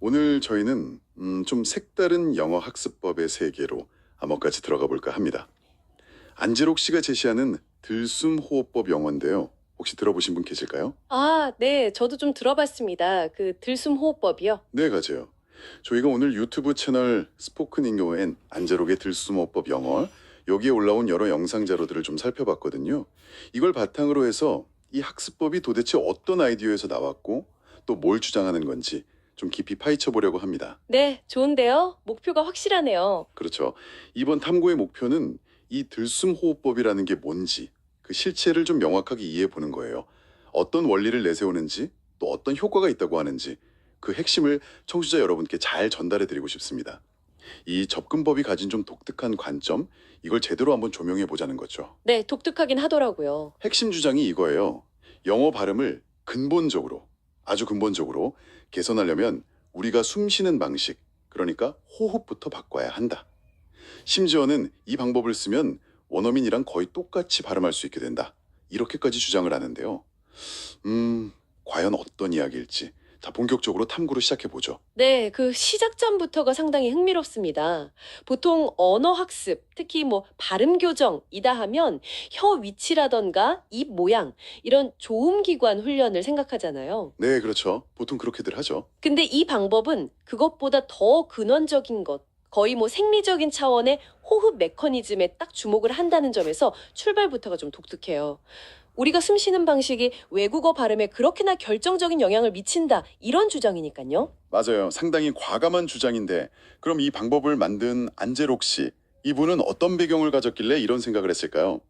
오늘 저희는 좀 색다른 영어 학습법의 세계로 한번까지 들어가 볼까 합니다. 안재록 씨가 제시하는 들숨 호흡법 영어인데요. 혹시 들어보신 분 계실까요? 아, 네. 저도 좀 들어봤습니다. 그 들숨 호흡법이요. 네, 맞아요. 저희가 오늘 유튜브 채널 스포큰 잉여 앤 안재록의 들숨 호흡법 영어 여기에 올라온 여러 영상 자료들을 좀 살펴봤거든요. 이걸 바탕으로 해서 이 학습법이 도대체 어떤 아이디어에서 나왔고 또 뭘 주장하는 건지 좀 깊이 파헤쳐 보려고 합니다. 네, 좋은데요. 목표가 확실하네요. 그렇죠. 이번 탐구의 목표는 이 들숨 호흡법이라는 게 뭔지 그 실체를 좀 명확하게 이해해 보는 거예요. 어떤 원리를 내세우는지 또 어떤 효과가 있다고 하는지 그 핵심을 청취자 여러분께 잘 전달해 드리고 싶습니다. 이 접근법이 가진 좀 독특한 관점 이걸 제대로 한번 조명해 보자는 거죠. 네, 독특하긴 하더라고요. 핵심 주장이 이거예요. 영어 발음을 근본적으로 아주 근본적으로 개선하려면 우리가 숨 쉬는 방식 그러니까 호흡부터 바꿔야 한다. 심지어는 이 방법을 쓰면 원어민이랑 거의 똑같이 발음할 수 있게 된다. 이렇게까지 주장을 하는데요. 과연 어떤 이야기일지. 자, 본격적으로 탐구를 시작해 보죠. 네, 그 시작점부터가 상당히 흥미롭습니다. 보통 언어 학습, 특히 뭐 발음 교정이다 하면 혀 위치라던가 입 모양, 이런 조음기관 훈련을 생각하잖아요. 네, 그렇죠. 보통 그렇게들 하죠. 근데 이 방법은 그것보다 더 근원적인 것, 거의 뭐 생리적인 차원의 호흡 메커니즘에 딱 주목을 한다는 점에서 출발부터가 좀 독특해요. 우리가 숨 쉬는 방식이 외국어 발음에 그렇게나 결정적인 영향을 미친다, 이런 주장이니까요. 맞아요. 상당히 과감한 주장인데 그럼 이 방법을 만든 안재록 씨 이분은 어떤 배경을 가졌길래 이런 생각을 했을까요?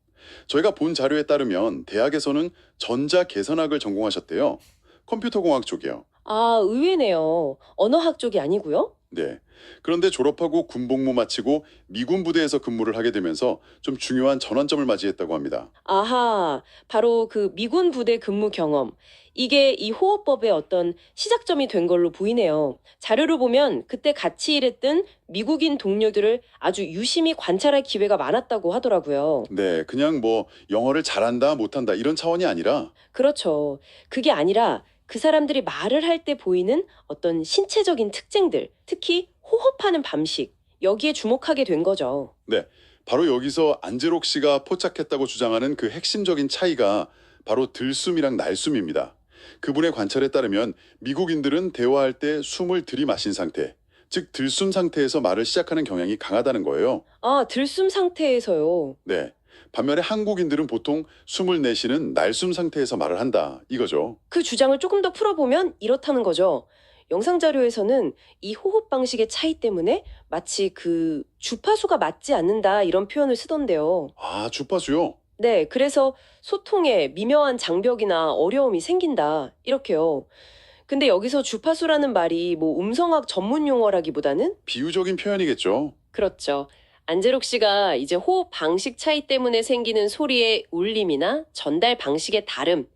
저희가 본 자료에 따르면 대학에서는 전자계산학을 전공하셨대요. 컴퓨터공학 쪽이요. 아, 의외네요. 언어학 쪽이 아니고요. 네. 그런데 졸업하고 군복무 마치고 미군 부대에서 근무를 하게 되면서 좀 중요한 전환점을 맞이했다고 합니다. 아하, 바로 그 미군 부대 근무 경험. 이게 이 호흡법의 어떤 시작점이 된 걸로 보이네요. 자료를 보면 그때 같이 일했던 미국인 동료들을 아주 유심히 관찰할 기회가 많았다고 하더라고요. 네, 그냥 뭐 영어를 잘한다, 못한다 이런 차원이 아니라 그렇죠. 그게 아니라 그 사람들이 말을 할 때 보이는 어떤 신체적인 특징들, 특히 호흡하는 방식, 여기에 주목하게 된 거죠. 네, 바로 여기서 안재록 씨가 포착했다고 주장하는 그 핵심적인 차이가 바로 들숨이랑 날숨입니다. 그분의 관찰에 따르면 미국인들은 대화할 때 숨을 들이마신 상태, 즉 들숨 상태에서 말을 시작하는 경향이 강하다는 거예요. 아, 들숨 상태에서요. 네. 반면에 한국인들은 보통 숨을 내쉬는 날숨 상태에서 말을 한다. 이거죠. 그 주장을 조금 더 풀어보면 이렇다는 거죠. 영상 자료에서는 이 호흡 방식의 차이 때문에 마치 그 주파수가 맞지 않는다 이런 표현을 쓰던데요. 아, 주파수요? 네, 그래서 소통에 미묘한 장벽이나 어려움이 생긴다 이렇게요. 근데 여기서 주파수라는 말이 뭐 음성학 전문 용어라기보다는 비유적인 표현이겠죠. 그렇죠. 안재록 씨가 이제 호흡 방식 차이 때문에 생기는 소리의 울림이나 전달 방식의 다름,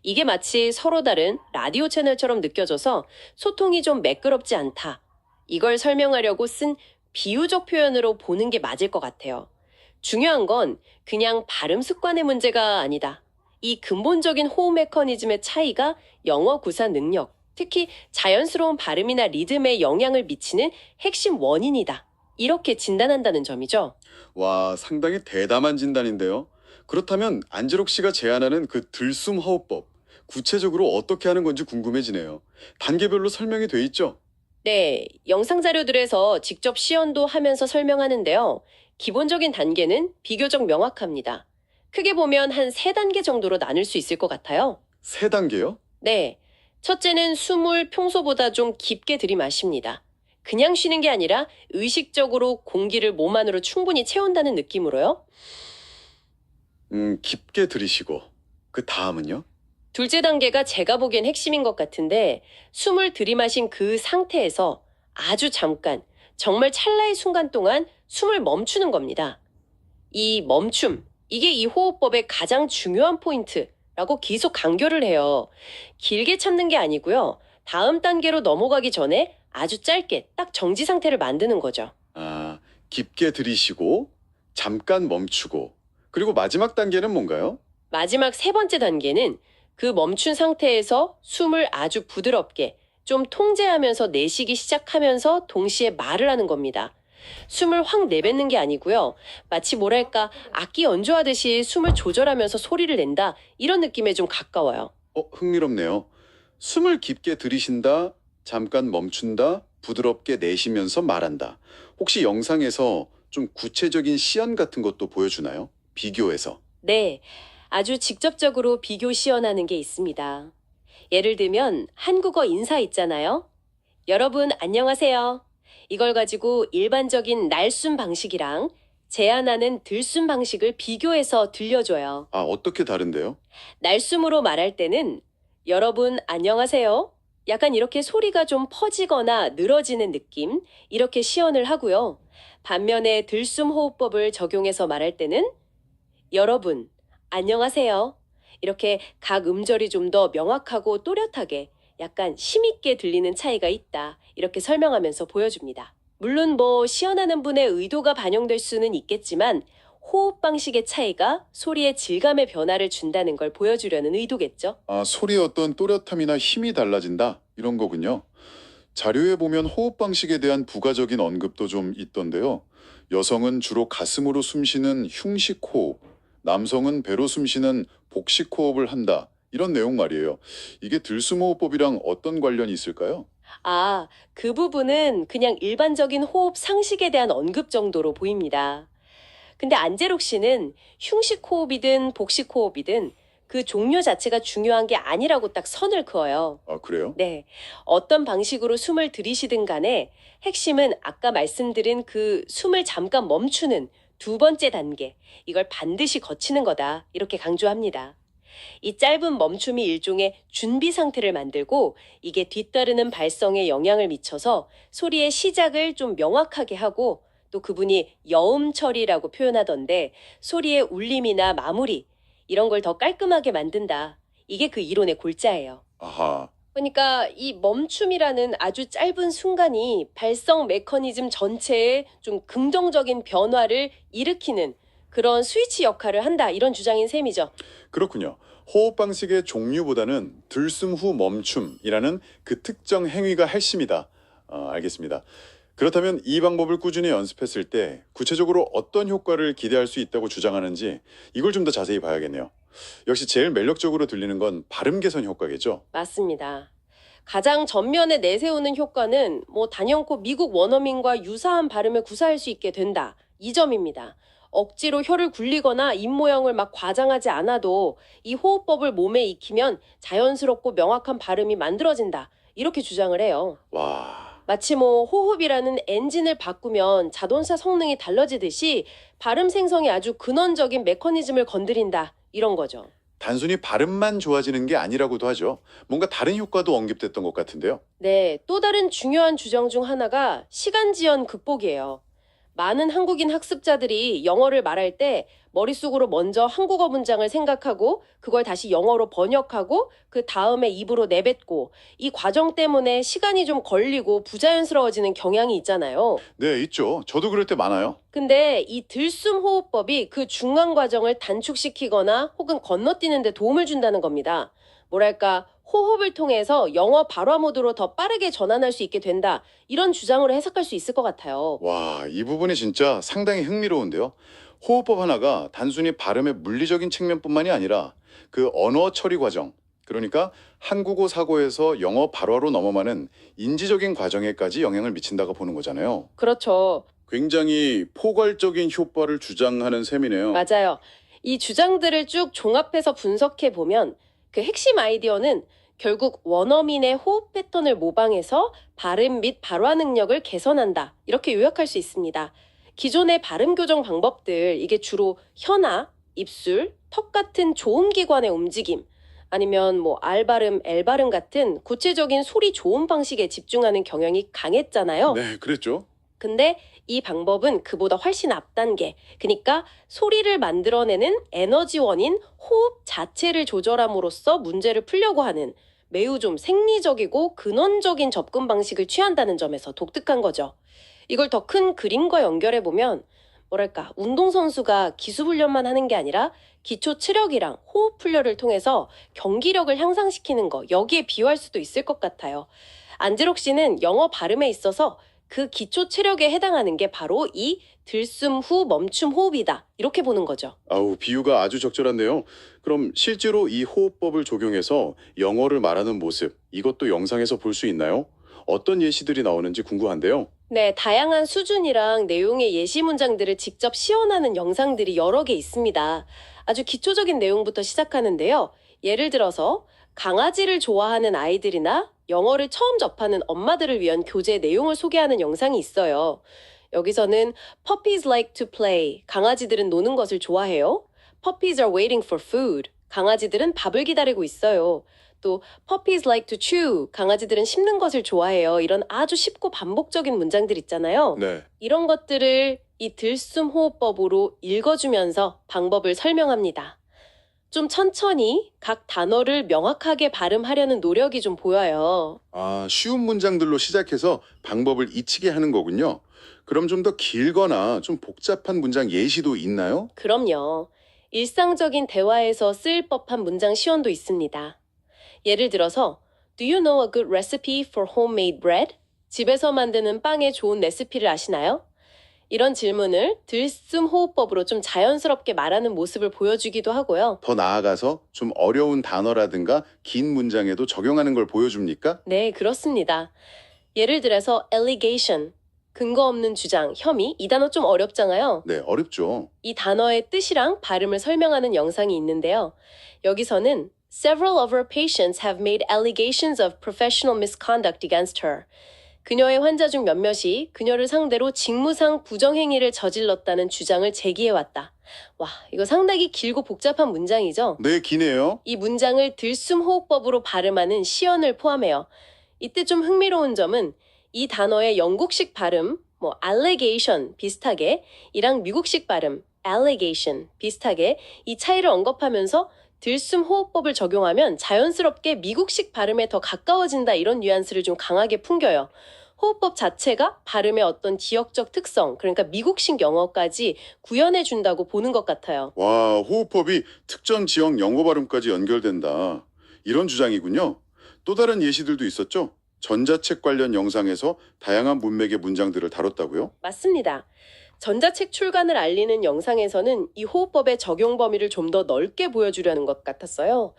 이게 마치 서로 다른 라디오 채널처럼 느껴져서 소통이 좀 매끄럽지 않다. 이걸 설명하려고 쓴 비유적 표현으로 보는 게 맞을 것 같아요. 중요한 건 그냥 발음 습관의 문제가 아니다. 이 근본적인 호흡 메커니즘의 차이가 영어 구사 능력, 특히 자연스러운 발음이나 리듬에 영향을 미치는 핵심 원인이다. 이렇게 진단한다는 점이죠. 와, 상당히 대담한 진단인데요. 그렇다면 안재록 씨가 제안하는 그 들숨 호흡법, 구체적으로 어떻게 하는 건지 궁금해지네요. 단계별로 설명이 돼 있죠? 네, 영상 자료들에서 직접 시연도 하면서 설명하는데요. 기본적인 단계는 비교적 명확합니다. 크게 보면 한 3단계 정도로 나눌 수 있을 것 같아요. 세 단계요? 네, 첫째는 숨을 평소보다 좀 깊게 들이마십니다. 그냥 쉬는 게 아니라 의식적으로 공기를 몸 안으로 충분히 채운다는 느낌으로요. 깊게 들이쉬고. 그 다음은요? 둘째 단계가 제가 보기엔 핵심인 것 같은데 숨을 들이마신 그 상태에서 아주 잠깐, 정말 찰나의 순간 동안 숨을 멈추는 겁니다. 이 멈춤, 이게 이 호흡법의 가장 중요한 포인트라고 계속 강조를 해요. 길게 참는 게 아니고요. 다음 단계로 넘어가기 전에 아주 짧게 딱 정지 상태를 만드는 거죠. 아, 깊게 들이쉬고, 잠깐 멈추고, 그리고 마지막 단계는 뭔가요? 마지막 3번째 단계는 그 멈춘 상태에서 숨을 아주 부드럽게 좀 통제하면서 내쉬기 시작하면서 동시에 말을 하는 겁니다. 숨을 확 내뱉는 게 아니고요. 마치 뭐랄까 악기 연주하듯이 숨을 조절하면서 소리를 낸다 이런 느낌에 좀 가까워요. 흥미롭네요. 숨을 깊게 들이쉰다, 잠깐 멈춘다, 부드럽게 내쉬면서 말한다. 혹시 영상에서 좀 구체적인 시연 같은 것도 보여주나요? 비교해서. 네, 아주 직접적으로 비교 시연하는 게 있습니다. 예를 들면 한국어 인사 있잖아요. 여러분 안녕하세요. 이걸 가지고 일반적인 날숨 방식이랑 제안하는 들숨 방식을 비교해서 들려줘요. 어떻게 다른데요? 날숨으로 말할 때는 여러분 안녕하세요. 약간 이렇게 소리가 좀 퍼지거나 늘어지는 느낌, 이렇게 시연을 하고요. 반면에 들숨 호흡법을 적용해서 말할 때는 여러분 안녕하세요. 이렇게 각 음절이 좀 더 명확하고 또렷하게 약간 힘있게 들리는 차이가 있다. 이렇게 설명하면서 보여줍니다. 물론 시연하는 분의 의도가 반영될 수는 있겠지만 호흡 방식의 차이가 소리의 질감의 변화를 준다는 걸 보여주려는 의도겠죠. 소리의 어떤 또렷함이나 힘이 달라진다? 이런 거군요. 자료에 보면 호흡 방식에 대한 부가적인 언급도 좀 있던데요. 여성은 주로 가슴으로 숨쉬는 흉식 호흡, 남성은 배로 숨쉬는 복식 호흡을 한다. 이런 내용 말이에요. 이게 들숨 호흡법이랑 어떤 관련이 있을까요? 그 부분은 그냥 일반적인 호흡 상식에 대한 언급 정도로 보입니다. 근데 안재록 씨는 흉식 호흡이든 복식 호흡이든 그 종류 자체가 중요한 게 아니라고 딱 선을 그어요. 그래요? 네. 어떤 방식으로 숨을 들이쉬든 간에 핵심은 아까 말씀드린 그 숨을 잠깐 멈추는 두 번째 단계, 이걸 반드시 거치는 거다. 이렇게 강조합니다. 이 짧은 멈춤이 일종의 준비 상태를 만들고 이게 뒤따르는 발성에 영향을 미쳐서 소리의 시작을 좀 명확하게 하고 또 그분이 여음 처리라고 표현하던데 소리의 울림이나 마무리 이런 걸 더 깔끔하게 만든다. 이게 그 이론의 골자예요. 아하. 그러니까 이 멈춤이라는 아주 짧은 순간이 발성 메커니즘 전체에 좀 긍정적인 변화를 일으키는 그런 스위치 역할을 한다. 이런 주장인 셈이죠. 그렇군요. 호흡 방식의 종류보다는 들숨 후 멈춤이라는 그 특정 행위가 핵심이다. 알겠습니다. 그렇다면 이 방법을 꾸준히 연습했을 때 구체적으로 어떤 효과를 기대할 수 있다고 주장하는지 이걸 좀 더 자세히 봐야겠네요. 역시 제일 매력적으로 들리는 건 발음 개선 효과겠죠? 맞습니다. 가장 전면에 내세우는 효과는 단연코 미국 원어민과 유사한 발음을 구사할 수 있게 된다. 이 점입니다. 억지로 혀를 굴리거나 입 모양을 막 과장하지 않아도 이 호흡법을 몸에 익히면 자연스럽고 명확한 발음이 만들어진다. 이렇게 주장을 해요. 와. 마치 호흡이라는 엔진을 바꾸면 자동차 성능이 달라지듯이 발음 생성의 아주 근원적인 메커니즘을 건드린다. 이런 거죠. 단순히 발음만 좋아지는 게 아니라고도 하죠. 뭔가 다른 효과도 언급됐던 것 같은데요. 네, 또 다른 중요한 주장 중 하나가 시간 지연 극복이에요. 많은 한국인 학습자들이 영어를 말할 때 머릿속으로 먼저 한국어 문장을 생각하고 그걸 다시 영어로 번역하고 그 다음에 입으로 내뱉고 이 과정 때문에 시간이 좀 걸리고 부자연스러워지는 경향이 있잖아요. 네, 있죠. 저도 그럴 때 많아요. 근데 이 들숨 호흡법이 그 중간 과정을 단축시키거나 혹은 건너뛰는 데 도움을 준다는 겁니다. 뭐랄까 호흡을 통해서 영어 발화 모드로 더 빠르게 전환할 수 있게 된다. 이런 주장으로 해석할 수 있을 것 같아요. 와, 이 부분이 진짜 상당히 흥미로운데요. 호흡법 하나가 단순히 발음의 물리적인 측면뿐만이 아니라 그 언어 처리 과정, 그러니까 한국어 사고에서 영어 발화로 넘어가는 인지적인 과정에까지 영향을 미친다고 보는 거잖아요. 그렇죠. 굉장히 포괄적인 효과를 주장하는 셈이네요. 맞아요. 이 주장들을 쭉 종합해서 분석해 보면 그 핵심 아이디어는 결국 원어민의 호흡 패턴을 모방해서 발음 및 발화 능력을 개선한다. 이렇게 요약할 수 있습니다. 기존의 발음 교정 방법들, 이게 주로 혀나 입술, 턱 같은 조음 기관의 움직임, 아니면 알 발음, 엘 발음 같은 구체적인 소리 조음 방식에 집중하는 경향이 강했잖아요. 네, 그랬죠. 근데 이 방법은 그보다 훨씬 앞단계, 그러니까 소리를 만들어내는 에너지원인 호흡 자체를 조절함으로써 문제를 풀려고 하는 매우 좀 생리적이고 근원적인 접근 방식을 취한다는 점에서 독특한 거죠. 이걸 더 큰 그림과 연결해 보면 뭐랄까 운동선수가 기수훈련만 하는 게 아니라 기초 체력이랑 호흡 훈련을 통해서 경기력을 향상시키는 거, 여기에 비유할 수도 있을 것 같아요. 안재록 씨는 영어 발음에 있어서 그 기초 체력에 해당하는 게 바로 이 들숨 후 멈춤 호흡이다. 이렇게 보는 거죠. 아우, 비유가 아주 적절한데요. 그럼 실제로 이 호흡법을 적용해서 영어를 말하는 모습, 이것도 영상에서 볼 수 있나요? 어떤 예시들이 나오는지 궁금한데요. 네, 다양한 수준이랑 내용의 예시 문장들을 직접 시연하는 영상들이 여러 개 있습니다. 아주 기초적인 내용부터 시작하는데요. 예를 들어서 강아지를 좋아하는 아이들이나 영어를 처음 접하는 엄마들을 위한 교재 내용을 소개하는 영상이 있어요. 여기서는 Puppies like to play. 강아지들은 노는 것을 좋아해요. Puppies are waiting for food. 강아지들은 밥을 기다리고 있어요. 또 Puppies like to chew. 강아지들은 씹는 것을 좋아해요. 이런 아주 쉽고 반복적인 문장들 있잖아요. 네. 이런 것들을 이 들숨 호흡법으로 읽어주면서 방법을 설명합니다. 좀 천천히 각 단어를 명확하게 발음하려는 노력이 좀 보여요. 아, 쉬운 문장들로 시작해서 방법을 익히게 하는 거군요. 그럼 좀 더 길거나 좀 복잡한 문장 예시도 있나요? 그럼요. 일상적인 대화에서 쓰일 법한 문장 시연도 있습니다. 예를 들어서 Do you know a good recipe for homemade bread? 집에서 만드는 빵의 좋은 레시피를 아시나요? 이런 질문을 들숨 호흡법으로 좀 자연스럽게 말하는 모습을 보여주기도 하고요. 더 나아가서 좀 어려운 단어라든가 긴 문장에도 적용하는 걸 보여줍니까? 네, 그렇습니다. 예를 들어서 allegation, 근거 없는 주장, 혐의, 이 단어 좀 어렵잖아요. 네, 어렵죠. 이 단어의 뜻이랑 발음을 설명하는 영상이 있는데요. 여기서는 Several of her patients have made allegations of professional misconduct against her. 그녀의 환자 중 몇몇이 그녀를 상대로 직무상 부정행위를 저질렀다는 주장을 제기해왔다. 와, 이거 상당히 길고 복잡한 문장이죠? 네, 기네요. 이 문장을 들숨 호흡법으로 발음하는 시연을 포함해요. 이때 좀 흥미로운 점은 이 단어의 영국식 발음, allegation 비슷하게, 이랑 미국식 발음, allegation 비슷하게 이 차이를 언급하면서 들숨 호흡법을 적용하면 자연스럽게 미국식 발음에 더 가까워진다 이런 뉘앙스를 좀 강하게 풍겨요. 호흡법 자체가 발음의 어떤 지역적 특성, 그러니까 미국식 영어까지 구현해 준다고 보는 것 같아요. 와, 호흡법이 특정 지역 영어 발음까지 연결된다. 이런 주장이군요. 또 다른 예시들도 있었죠? 전자책 관련 영상에서 다양한 문맥의 문장들을 다뤘다고요? 맞습니다. 전자책 출간을 알리는 영상에서는 이 호흡법의 적용 범위를 좀 더 넓게 보여주려는 것 같았어요.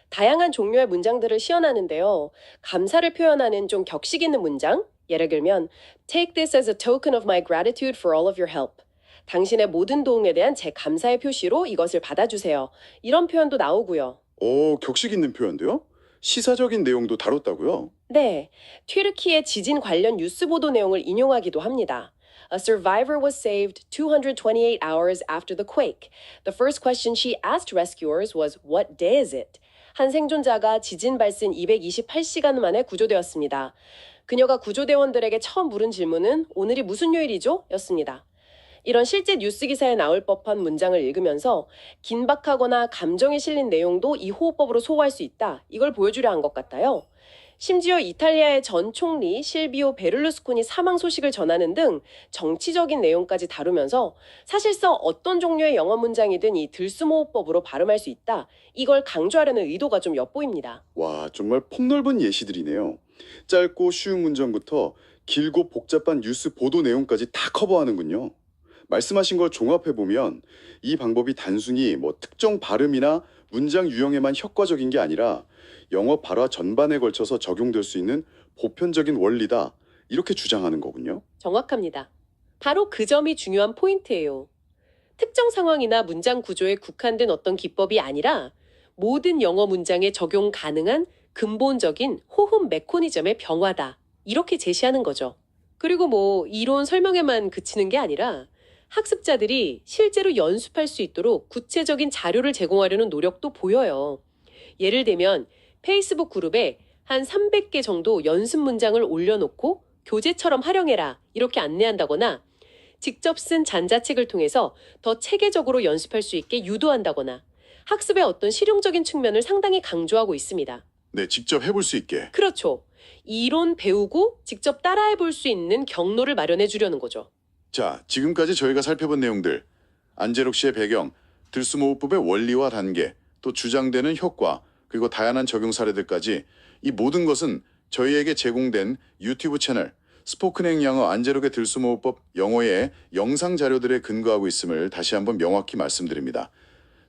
다양한 종류의 문장들을 시연하는데요. 감사를 표현하는 좀 격식 있는 문장, 예를 들면 Take this as a token of my gratitude for all of your help. 당신의 모든 도움에 대한 제 감사의 표시로 이것을 받아주세요. 이런 표현도 나오고요. 오, 격식 있는 표현도요? 시사적인 내용도 다뤘다고요? 네, 튀르키예 지진 관련 뉴스 보도 내용을 인용하기도 합니다. A survivor was saved 228 hours after the quake. The first question she asked rescuers was, What day is it? 한 생존자가 지진 발생 228시간 만에 구조되었습니다. 그녀가 구조대원들에게 처음 물은 질문은 오늘이 무슨 요일이죠? 였습니다. 이런 실제 뉴스 기사에 나올 법한 문장을 읽으면서 긴박하거나 감정에 실린 내용도 이 호흡법으로 소화할 수 있다. 이걸 보여주려 한 것 같아요. 심지어 이탈리아의 전 총리 실비오 베를루스코니 사망 소식을 전하는 등 정치적인 내용까지 다루면서 사실상 어떤 종류의 영어 문장이든 이 들숨 호흡법으로 발음할 수 있다. 이걸 강조하려는 의도가 좀 엿보입니다. 와, 정말 폭넓은 예시들이네요. 짧고 쉬운 문장부터 길고 복잡한 뉴스 보도 내용까지 다 커버하는군요. 말씀하신 걸 종합해보면 이 방법이 단순히 특정 발음이나 문장 유형에만 효과적인 게 아니라 영어 발화 전반에 걸쳐서 적용될 수 있는 보편적인 원리다. 이렇게 주장하는 거군요. 정확합니다. 바로 그 점이 중요한 포인트예요. 특정 상황이나 문장 구조에 국한된 어떤 기법이 아니라 모든 영어 문장에 적용 가능한 근본적인 호흡 메커니즘의 병화다. 이렇게 제시하는 거죠. 그리고 이론 설명에만 그치는 게 아니라 학습자들이 실제로 연습할 수 있도록 구체적인 자료를 제공하려는 노력도 보여요. 예를 들면 페이스북 그룹에 한 300개 정도 연습 문장을 올려놓고 교재처럼 활용해라 이렇게 안내한다거나 직접 쓴 전자책을 통해서 더 체계적으로 연습할 수 있게 유도한다거나 학습의 어떤 실용적인 측면을 상당히 강조하고 있습니다. 네, 직접 해볼 수 있게. 그렇죠. 이론 배우고 직접 따라해 볼 수 있는 경로를 마련해 주려는 거죠. 자, 지금까지 저희가 살펴본 내용들, 안재록 씨의 배경, 들숨호흡법의 원리와 단계, 또 주장되는 효과, 그리고 다양한 적용 사례들까지 이 모든 것은 저희에게 제공된 유튜브 채널 스포크냉 영어 안재록의 들숨호흡법 영어의 영상 자료들에 근거하고 있음을 다시 한번 명확히 말씀드립니다.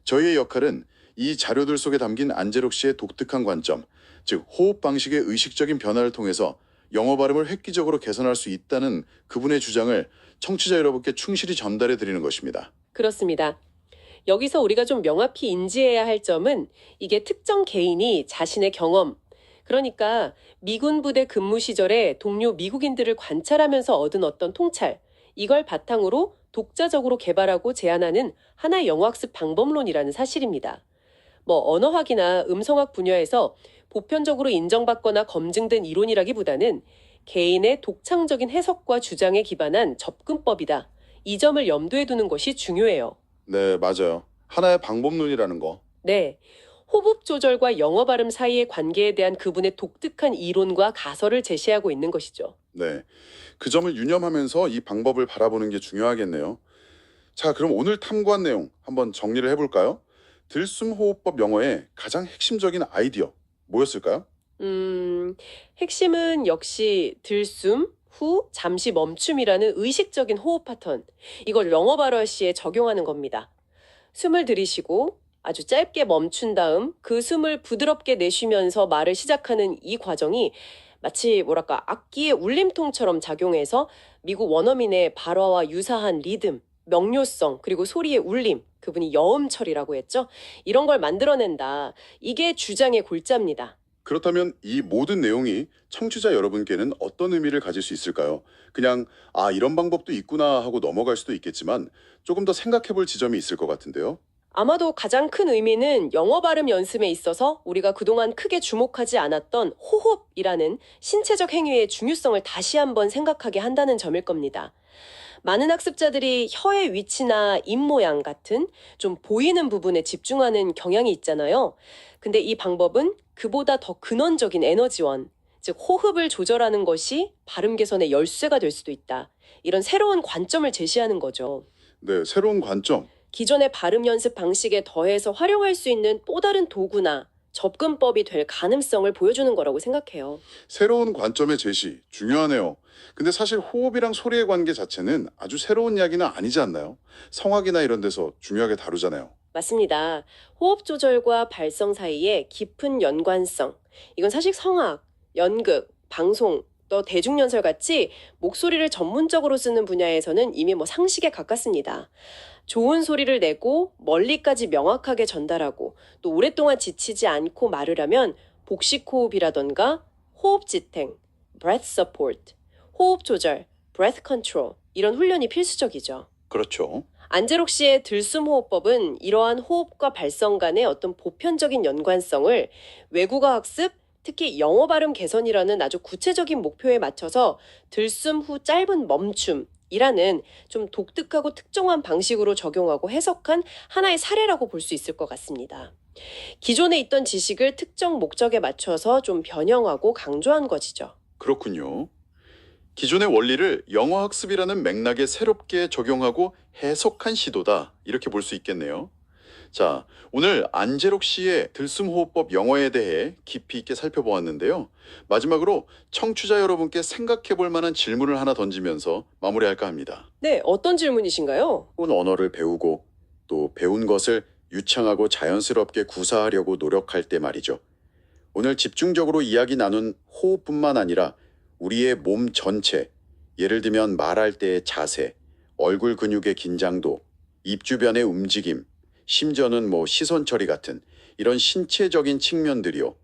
저희의 역할은 이 자료들 속에 담긴 안재록 씨의 독특한 관점, 즉 호흡 방식의 의식적인 변화를 통해서 영어 발음을 획기적으로 개선할 수 있다는 그분의 주장을 청취자 여러분께 충실히 전달해 드리는 것입니다. 그렇습니다. 여기서 우리가 좀 명확히 인지해야 할 점은 이게 특정 개인이 자신의 경험, 그러니까 미군 부대 근무 시절에 동료 미국인들을 관찰하면서 얻은 어떤 통찰, 이걸 바탕으로 독자적으로 개발하고 제안하는 하나의 영어학습 방법론이라는 사실입니다. 언어학이나 음성학 분야에서 보편적으로 인정받거나 검증된 이론이라기보다는 개인의 독창적인 해석과 주장에 기반한 접근법이다. 이 점을 염두에 두는 것이 중요해요. 네, 맞아요. 하나의 방법론이라는 거. 네. 호흡 조절과 영어 발음 사이의 관계에 대한 그분의 독특한 이론과 가설을 제시하고 있는 것이죠. 네. 그 점을 유념하면서 이 방법을 바라보는 게 중요하겠네요. 자, 그럼 오늘 탐구한 내용 한번 정리를 해볼까요? 들숨호흡법 영어의 가장 핵심적인 아이디어 뭐였을까요? 핵심은 역시 들숨, 후, 잠시 멈춤이라는 의식적인 호흡 패턴. 이걸 영어 발화 시에 적용하는 겁니다. 숨을 들이쉬고 아주 짧게 멈춘 다음 그 숨을 부드럽게 내쉬면서 말을 시작하는 이 과정이 마치 악기의 울림통처럼 작용해서 미국 원어민의 발화와 유사한 리듬, 명료성, 그리고 소리의 울림, 그분이 여음철이라고 했죠. 이런 걸 만들어낸다. 이게 주장의 골자입니다. 그렇다면 이 모든 내용이 청취자 여러분께는 어떤 의미를 가질 수 있을까요? 그냥 이런 방법도 있구나 하고 넘어갈 수도 있겠지만 조금 더 생각해 볼 지점이 있을 것 같은데요. 아마도 가장 큰 의미는 영어 발음 연습에 있어서 우리가 그동안 크게 주목하지 않았던 호흡이라는 신체적 행위의 중요성을 다시 한번 생각하게 한다는 점일 겁니다. 많은 학습자들이 혀의 위치나 입 모양 같은 좀 보이는 부분에 집중하는 경향이 있잖아요. 근데 이 방법은 그보다 더 근원적인 에너지원, 즉 호흡을 조절하는 것이 발음 개선의 열쇠가 될 수도 있다. 이런 새로운 관점을 제시하는 거죠. 네, 새로운 관점. 기존의 발음 연습 방식에 더해서 활용할 수 있는 또 다른 도구나 접근법이 될 가능성을 보여주는 거라고 생각해요. 새로운 관점의 제시 중요하네요. 근데 사실 호흡이랑 소리의 관계 자체는 아주 새로운 이야기는 아니지 않나요? 성악이나 이런 데서 중요하게 다루잖아요. 맞습니다. 호흡 조절과 발성 사이에 깊은 연관성. 이건 사실 성악, 연극, 방송, 또 대중연설 같이 목소리를 전문적으로 쓰는 분야에서는 이미 상식에 가깝습니다. 좋은 소리를 내고 멀리까지 명확하게 전달하고 또 오랫동안 지치지 않고 말을 하면 복식호흡이라던가 호흡 지탱, breath support, 호흡 조절, breath control 이런 훈련이 필수적이죠. 그렇죠. 안재록 씨의 들숨호흡법은 이러한 호흡과 발성 간의 어떤 보편적인 연관성을 외국어 학습, 특히 영어 발음 개선이라는 아주 구체적인 목표에 맞춰서 들숨 후 짧은 멈춤이라는 좀 독특하고 특정한 방식으로 적용하고 해석한 하나의 사례라고 볼 수 있을 것 같습니다. 기존에 있던 지식을 특정 목적에 맞춰서 좀 변형하고 강조한 것이죠. 그렇군요. 기존의 원리를 영어 학습이라는 맥락에 새롭게 적용하고 해석한 시도다. 이렇게 볼 수 있겠네요. 자, 오늘 안재록 씨의 들숨호흡법 영어에 대해 깊이 있게 살펴보았는데요. 마지막으로 청취자 여러분께 생각해 볼 만한 질문을 하나 던지면서 마무리할까 합니다. 네, 어떤 질문이신가요? 새로운 언어를 배우고 또 배운 것을 유창하고 자연스럽게 구사하려고 노력할 때 말이죠. 오늘 집중적으로 이야기 나눈 호흡뿐만 아니라 우리의 몸 전체, 예를 들면 말할 때의 자세, 얼굴 근육의 긴장도, 입 주변의 움직임, 심지어는 시선 처리 같은 이런 신체적인 측면들이요.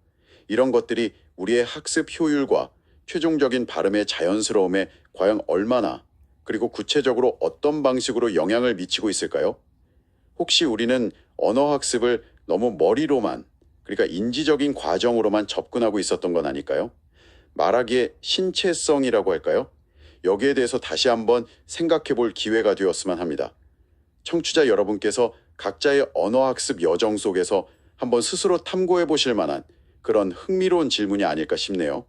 이런 것들이 우리의 학습 효율과 최종적인 발음의 자연스러움에 과연 얼마나 그리고 구체적으로 어떤 방식으로 영향을 미치고 있을까요? 혹시 우리는 언어 학습을 너무 머리로만, 그러니까 인지적인 과정으로만 접근하고 있었던 건 아닐까요? 말하기에 신체성이라고 할까요? 여기에 대해서 다시 한번 생각해 볼 기회가 되었으면 합니다. 청취자 여러분께서 각자의 언어학습 여정 속에서 한번 스스로 탐구해 보실 만한 그런 흥미로운 질문이 아닐까 싶네요.